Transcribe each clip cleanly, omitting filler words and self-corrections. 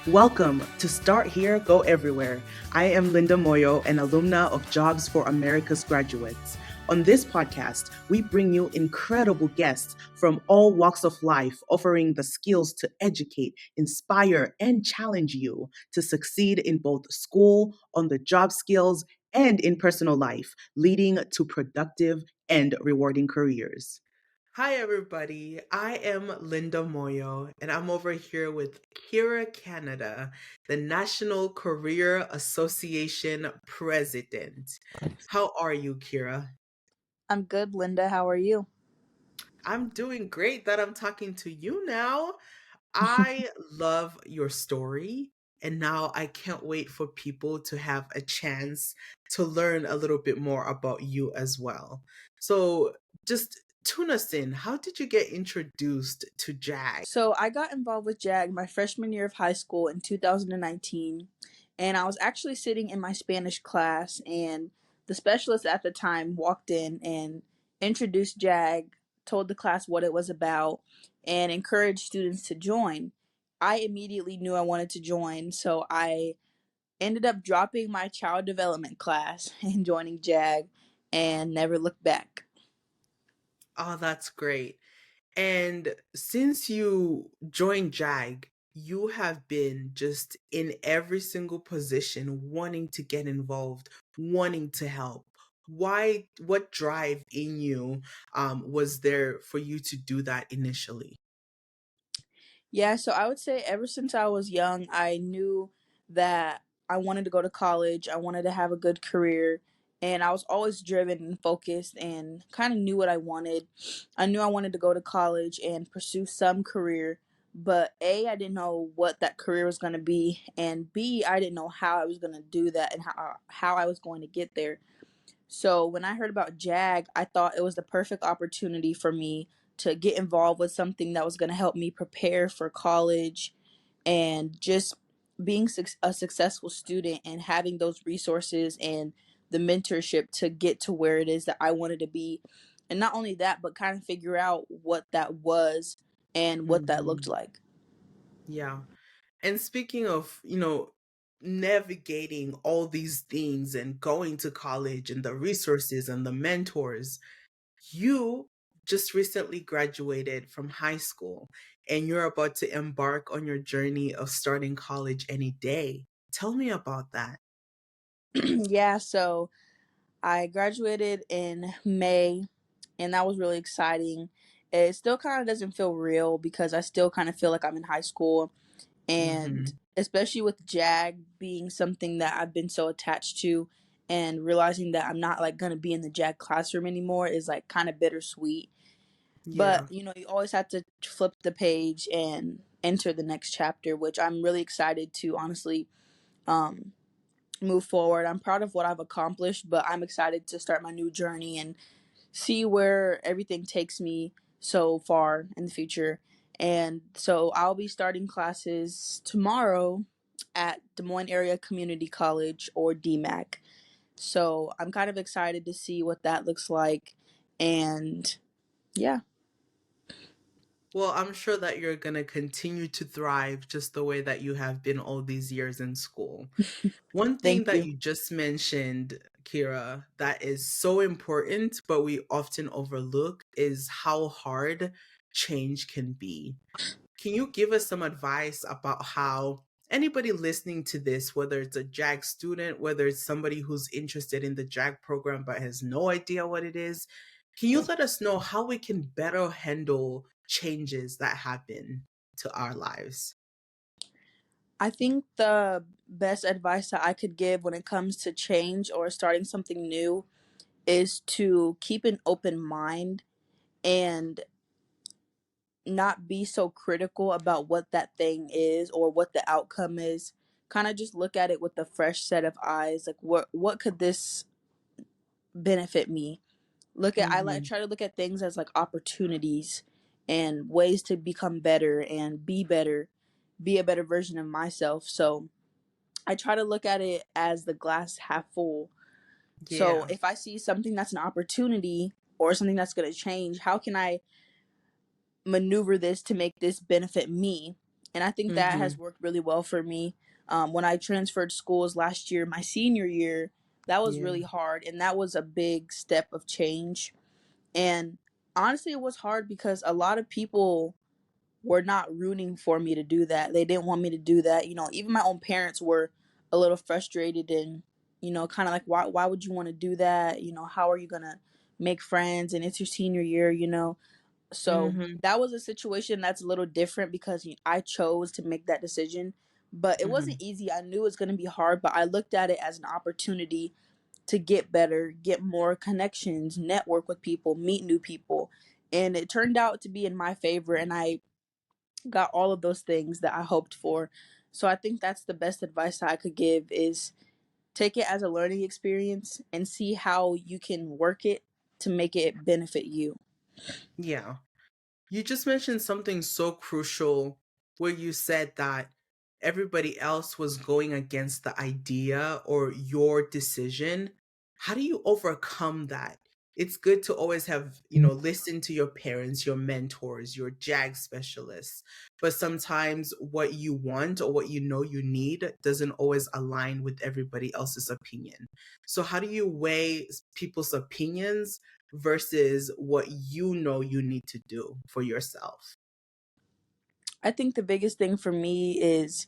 Welcome to Start Here, Go Everywhere. I am Linda Moyo, an alumna of Jobs for America's Graduates. On this podcast, we bring you incredible guests from all walks of life, offering the skills to educate, inspire, and challenge you to succeed in both school, on the job skills, and in personal life, leading to productive and rewarding careers. Hi, everybody. I am Linda Moyo, and I'm over here with Kira Canada, the National Career Association president. How are you, Kira? I'm good, Linda. How are you? I'm doing great that I'm talking to you now. I love your story, and now I can't wait for people to have a chance to learn a little bit more about you as well. So, just tune us in. How did you get introduced to JAG? So, I got involved with JAG my freshman year of high school in 2019, and I was actually sitting in my Spanish class, and the specialist at the time walked in and introduced JAG, told the class what it was about, and encouraged students to join. I immediately knew I wanted to join, so I ended up dropping my child development class and joining JAG and never looked back. Oh, that's great. And since you joined JAG, you have been just in every single position, wanting to get involved, wanting to help. Why, what drive in you was there for you to do that initially? Yeah, so I would say ever since I was young, I knew that I wanted to go to college. I wanted to have a good career, and I was always driven and focused and kind of knew what I wanted. I knew I wanted to go to college and pursue some career, but A, I didn't know what that career was going to be, and B, I didn't know how I was going to do that and how I was going to get there. So when I heard about JAG, I thought it was the perfect opportunity for me to get involved with something that was going to help me prepare for college and just being a successful student and having those resources and the mentorship to get to where it is that I wanted to be. And not only that, but kind of figure out what that was and what that looked Hmm. like. Yeah. And speaking of, navigating all these things and going to college and the resources and the mentors, you just recently graduated from high school and you're about to embark on your journey of starting college any day. Tell me about that. Yeah, so I graduated in May, and that was really exciting. It still kind of doesn't feel real because I still kind of feel like I'm in high school, and Hmm. especially with JAG being something that I've been so attached to, and realizing that I'm not like gonna be in the JAG classroom anymore is like kind of bittersweet. But Yeah. you always have to flip the page and enter the next chapter, which I'm really excited to honestly um, move forward. I'm proud of what I've accomplished, but I'm excited to start my new journey and see where everything takes me so far in the future. And so I'll be starting classes tomorrow at Des Moines Area Community College, or DMAC. So I'm kind of excited to see what that looks like. And yeah, Well, I'm sure that you're going to continue to thrive just the way that you have been all these years in school. One thing thank that you. you just mentioned, Kira, that is so important, but we often overlook is how hard change can be. Can you give us some advice about how anybody listening to this, whether it's a JAG student, whether it's somebody who's interested in the JAG program but has no idea what it is, can you let us know how we can better handle changes that happen to our lives? I think the best advice that I could give when it comes to change or starting something new is to keep an open mind and not be so critical about what that thing is or what the outcome is. Kind of just look at it with a fresh set of eyes. Like what could this benefit me? I Hmm. try to look at things as like opportunities and ways to become better and be a better version of myself. So I try to look at it as the glass half full. So Yeah. if I see something that's an opportunity or something that's going to change, how can I maneuver this to make this benefit me? And I think that has Mm-hmm. worked really well for me. When I transferred schools last year, my senior year, that was Yeah. really hard. And that was a big step of change. And honestly, it was hard because a lot of people were not rooting for me to do that. They didn't want me to do that. You know, even my own parents were a little frustrated and, you know, kind of like, why would you want to do that? You know, how are you going to make friends? And it's your senior year, you know? So Mm-hmm. that was a situation that's a little different because I chose to make that decision, but it Mm-hmm. wasn't easy. I knew it was going to be hard, but I looked at it as an opportunity to get better, get more connections, network with people, meet new people. And it turned out to be in my favor. And I got all of those things that I hoped for. So I think that's the best advice I could give is take it as a learning experience and see how you can work it to make it benefit you. Yeah. You just mentioned something so crucial where you said that everybody else was going against the idea or your decision. How do you overcome that? It's good to always have, listen to your parents, your mentors, your JAG specialists. But sometimes what you want or what you know you need doesn't always align with everybody else's opinion. So, how do you weigh people's opinions versus what you know you need to do for yourself? I think the biggest thing for me is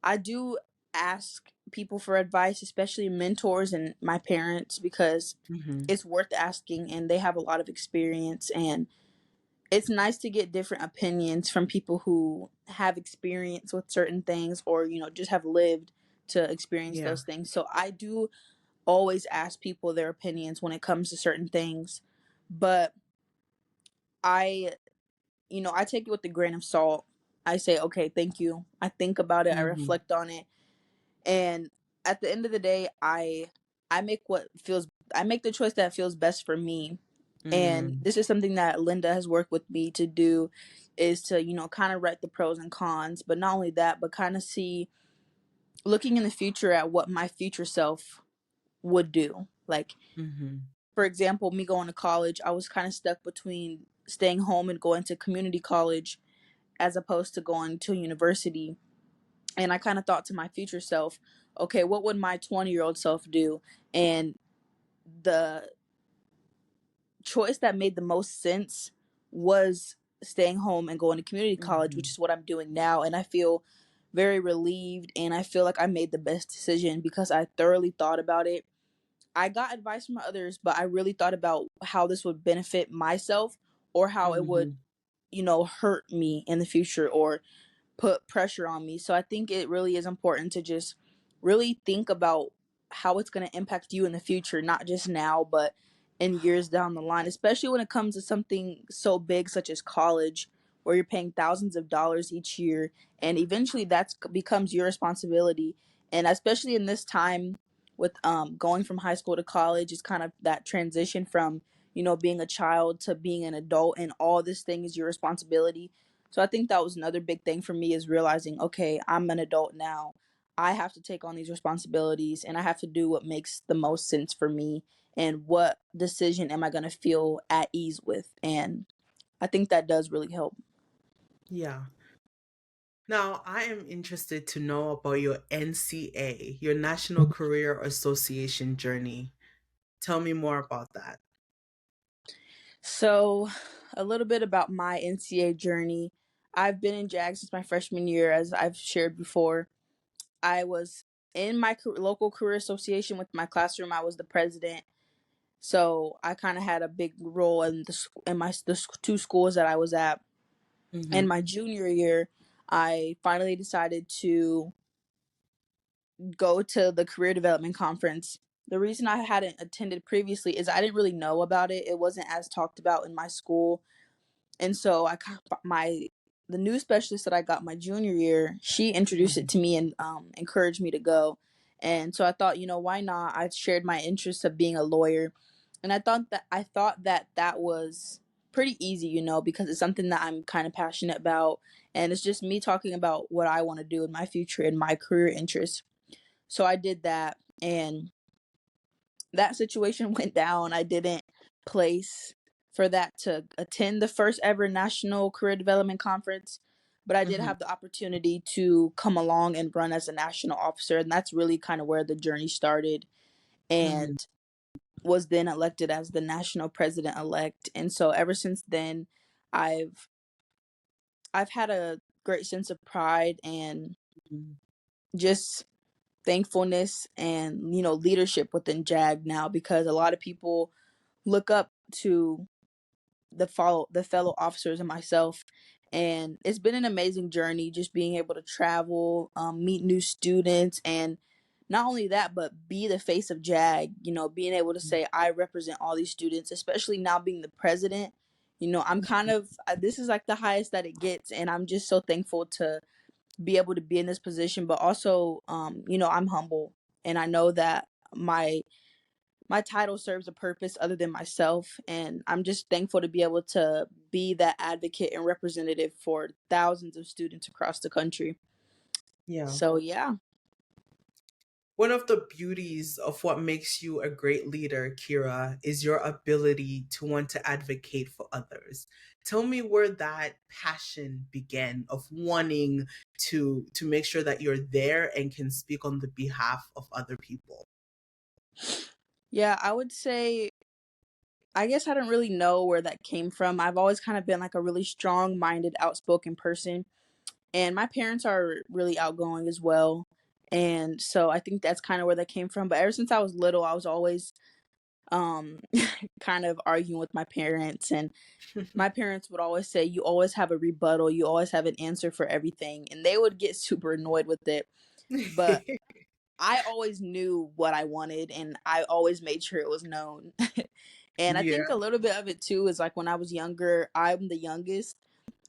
I do ask people for advice, especially mentors and my parents, because Hmm. it's worth asking and they have a lot of experience. And it's nice to get different opinions from people who have experience with certain things or, you know, just have lived to experience Yeah. those things. So I do always ask people their opinions when it comes to certain things. But I, you know, I take it with a grain of salt. I say, okay, thank you. I think about it, I Hmm. reflect on it. And at the end of the day, I make what feels I make the choice that feels best for me. And Mm. this is something that Linda has worked with me to do is to, you know, kind of write the pros and cons, but not only that, but kind of see looking in the future at what my future self would do. Like, Hmm. for example, me going to college, I was kind of stuck between staying home and going to community college as opposed to going to university. And I kind of thought to my future self, okay, what would my 20-year-old self do? And the choice that made the most sense was staying home and going to community college, which Hmm. is what I'm doing now. And I feel very relieved and I feel like I made the best decision because I thoroughly thought about it. I got advice from others, but I really thought about how this would benefit myself or how it would, Hmm. you know, hurt me in the future or put pressure on me. So I think it really is important to just really think about how it's going to impact you in the future, not just now, but in years down the line, especially when it comes to something so big such as college, where you're paying thousands of dollars each year. And eventually that becomes your responsibility. And especially in this time with going from high school to college, is kind of that transition from, you know, being a child to being an adult, and all this thing is your responsibility. So I think that was another big thing for me is realizing, okay, I'm an adult now. I have to take on these responsibilities and I have to do what makes the most sense for me and what decision am I going to feel at ease with. And I think that does really help. Yeah. Now, I am interested to know about your NCA, your National Career Association journey. Tell me more about that. So, a little bit about my NCA journey. I've been in JAG since my freshman year, as I've shared before. I was in my local career association with my classroom. I was the president. So I kind of had a big role in the two schools that I was at. In Hmm. my junior year, I finally decided to go to the career development conference. The reason I hadn't attended previously is I didn't really know about it. It wasn't as talked about in my school. And so my the new specialist that I got my junior year, she introduced it Hmm. to me and encouraged me to go. And so I thought, you know, why not? I shared my interest of being a lawyer, and I thought that that was pretty easy, you know, because it's something that I'm kind of passionate about, and it's just me talking about what I want to do in my future and my career interests. So I did that, and that situation went down. I didn't place for that to attend the first ever National Career Development Conference, but I did Hmm. have the opportunity to come along and run as a national officer, and that's really kind of where the journey started. Hmm. And was then elected as the national president elect. And so ever since then, I've I've had a great sense of pride and just thankfulness and leadership within JAG now, because a lot of people look up to the fellow officers and myself, and it's been an amazing journey just being able to travel, meet new students, and not only that, but be the face of JAG, being able to say I represent all these students, especially now being the president. I'm kind of this is like the highest that it gets, and I'm just so thankful to be able to be in this position. But also, I'm humble, and I know that my title serves a purpose other than myself, and I'm just thankful to be able to be that advocate and representative for thousands of students across the country. Yeah. So yeah. One of the beauties of what makes you a great leader, Kira, is your ability to want to advocate for others. Tell me where that passion began of wanting to make sure that you're there and can speak on the behalf of other people. Yeah, I would say I guess I don't really know where that came from. I've always kind of been like a really strong-minded, outspoken person, and my parents are really outgoing as well. And so I think that's kind of where that came from. But ever since I was little, I was always um kind of arguing with my parents, and my parents would always say, you always have a rebuttal, you always have an answer for everything, and they would get super annoyed with it. But I always knew what I wanted, and I always made sure it was known. And I think a Yeah. little bit of it too is like when I was younger, I'm the youngest,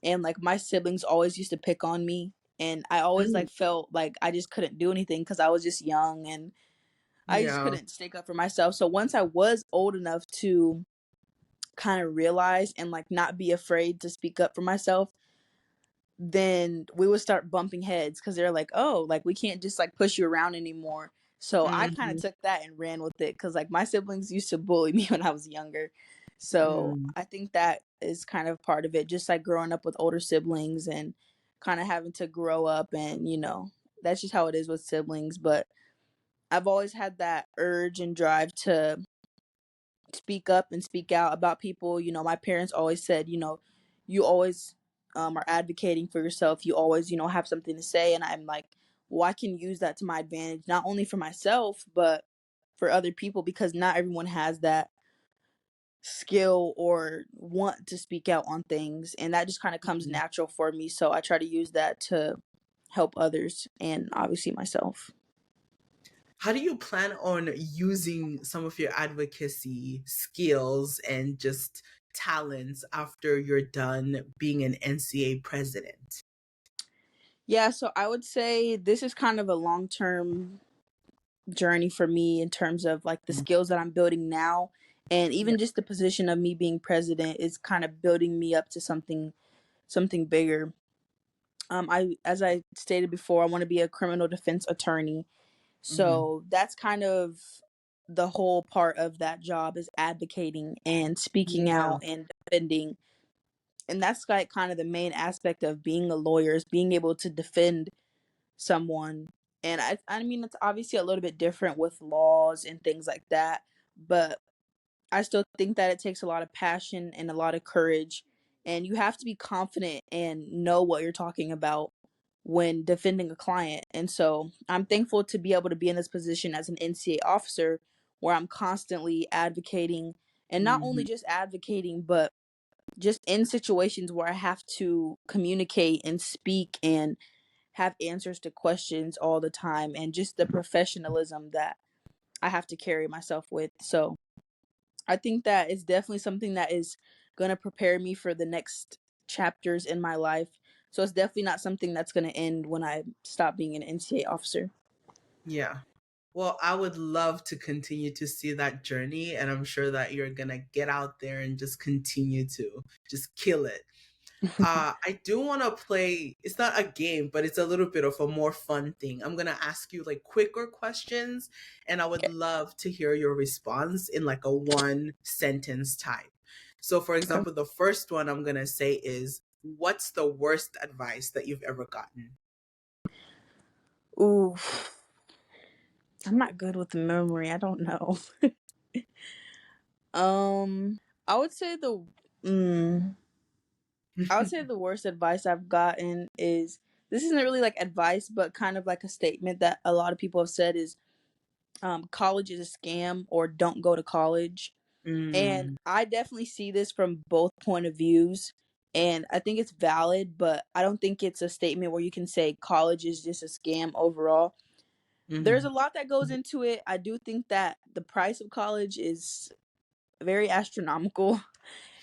and like my siblings always used to pick on me, and I always Mm, like felt like I just couldn't do anything because I was just young, and I just yeah. couldn't stick up for myself. So once I was old enough to kind of realize and like not be afraid to speak up for myself, then we would start bumping heads because they're like, oh, like we can't just like push you around anymore. So I kind of Mhm. took that and ran with it because like my siblings used to bully me when I was younger. So Mm. I think that is kind of part of it, just like growing up with older siblings and kind of having to grow up, and that's just how it is with siblings. But I've always had that urge and drive to speak up and speak out about people. My parents always said, you always are advocating for yourself. You always, have something to say. And I'm like, well, I can use that to my advantage, not only for myself, but for other people, because not everyone has that skill or want to speak out on things. And that just kind of comes Mhm. natural for me. So I try to use that to help others and obviously myself. How do you plan on using some of your advocacy skills and just talents after you're done being an NCA president? Yeah, so I would say this is kind of a long term journey for me in terms of like the Mm. skills that I'm building now, and Yeah. even just the position of me being president is kind of building me up to something bigger. I as I stated before, I want to be a criminal defense attorney. Hmm. So that's kind of the whole part of that job, is advocating and speaking Yeah. out and defending. And that's like kind of the main aspect of being a lawyer, is being able to defend someone. And I mean it's obviously a little bit different with laws and things like that, but I still think that it takes a lot of passion and a lot of courage, and you have to be confident and know what you're talking about when defending a client. And so I'm thankful to be able to be in this position as an NCA officer, where I'm constantly advocating, and not only Hmm. just advocating, but just in situations where I have to communicate and speak and have answers to questions all the time, and just the professionalism that I have to carry myself with. So I think that is definitely something that is going to prepare me for the next chapters in my life. So it's definitely not something that's going to end when I stop being an NCA officer. Yeah. Well, I would love to continue to see that journey, and I'm sure that you're gonna get out there and just continue to just kill it. I do want to play. It's not a game, but it's a little bit of a more fun thing. I'm gonna ask you like quicker questions, and I would Okay. love to hear your response in like a one sentence type. So, for Okay. example, the first one I'm gonna say is what's the worst advice that you've ever gotten? Ooh, I'm not good with memory. I don't know. I would say mm, I would say the worst advice I've gotten is, this isn't really like advice, but kind of like a statement that a lot of people have said is, college is a scam, or don't go to college. And Mm, I definitely see this from both point of views. And I think it's valid, but I don't think it's a statement where you can say college is just a scam overall. There's mhm, a lot that goes into it. I do think that the price of college is very astronomical.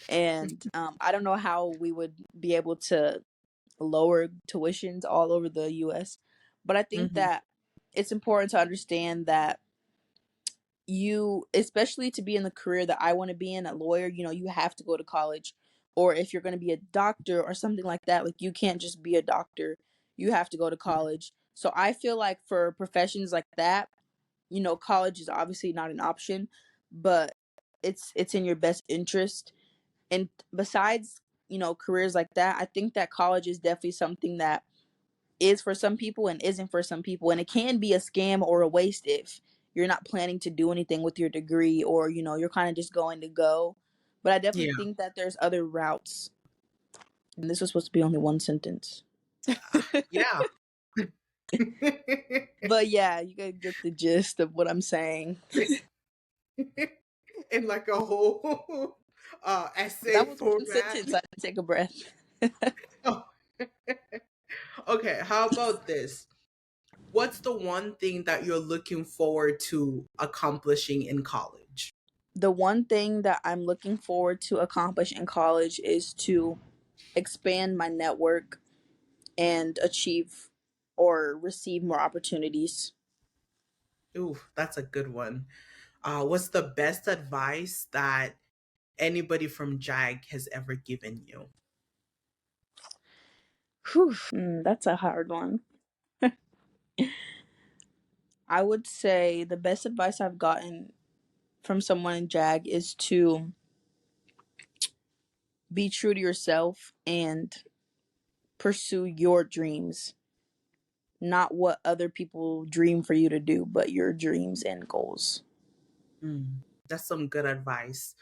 And I don't know how we would be able to lower tuitions all over the US. But I think mhm, that it's important to understand that you, especially to be in the career that I want to be in, a lawyer, you have to go to college. Or if you're going to be a doctor or something like that, like you can't just be a doctor. You have to go to college. So I feel like for professions like that, college is obviously not an option, but it's in your best interest. And besides, careers like that, I think that college is definitely something that is for some people and isn't for some people, and it can be a scam or a waste if you're not planning to do anything with your degree, or you're kind of just going to go. But I definitely yeah. think that there's other routes, and this was supposed to be only one sentence. Yeah. But yeah, you gotta get the gist of what I'm saying. In like a whole essay That was one format. sentence. I didn't take a breath. Oh, okay, how about this? What's the one thing that you're looking forward to accomplishing in college? The one thing that I'm looking forward to accomplish in college is to expand my network and achieve or receive more opportunities. Ooh, that's a good one. What's the best advice that anybody from JAG has ever given you? Whew, that's a hard one. I would say the best advice I've gotten from someone in JAG is to be true to yourself and pursue your dreams, not what other people dream for you to do, but your dreams and goals. Mm, that's some good advice.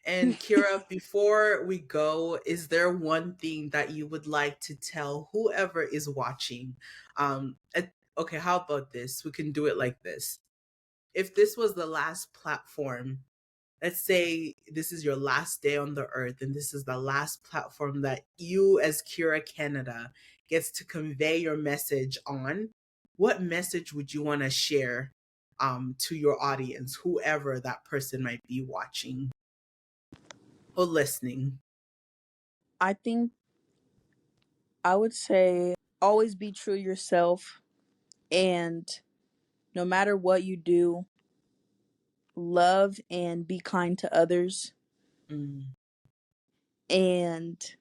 And Kira, before we go, is there one thing that you would like to tell whoever is watching? Okay, how about this? We can do it like this. If this was the last platform, let's say this is your last day on the earth, and this is the last platform that you, as Kira Canada, gets to convey your message on, what message would you want to share to your audience, whoever that person might be watching or listening? I think I would say always be true to yourself, and no matter what you do, love and be kind to others, Mm, and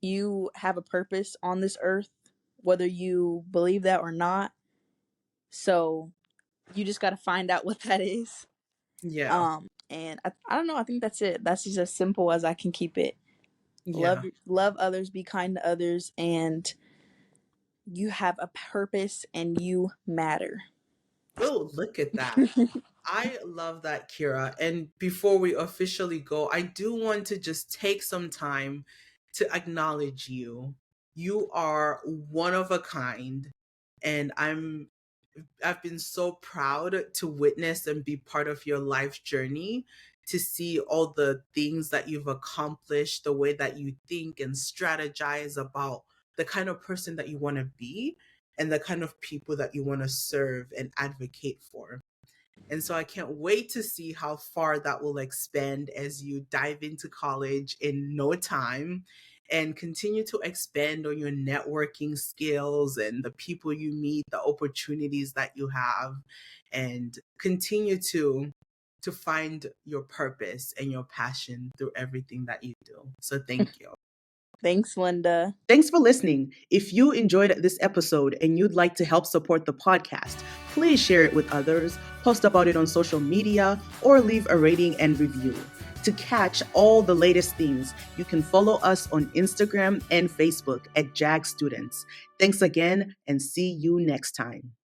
you have a purpose on this earth, whether you believe that or not. So you just got to find out what that is. yeah, And I don't know. I think that's it. That's just as simple as I can keep it. yeah. Love others, be kind to others, and you have a purpose and you matter. Oh, look at that. I love that, Kira. And before we officially go, I do want to just take some time to acknowledge you. You are one of a kind, and I've been so proud to witness and be part of your life journey, to see all the things that you've accomplished, the way that you think and strategize about the kind of person that you want to be and the kind of people that you want to serve and advocate for. And so I can't wait to see how far that will expand as you dive into college in no time and continue to expand on your networking skills and the people you meet, the opportunities that you have, and continue to find your purpose and your passion through everything that you do. So thank you. Thanks, Linda. Thanks for listening. If you enjoyed this episode and you'd like to help support the podcast, please share it with others, post about it on social media, or leave a rating and review. To catch all the latest themes, you can follow us on Instagram and Facebook at JAG Students. Thanks again and see you next time.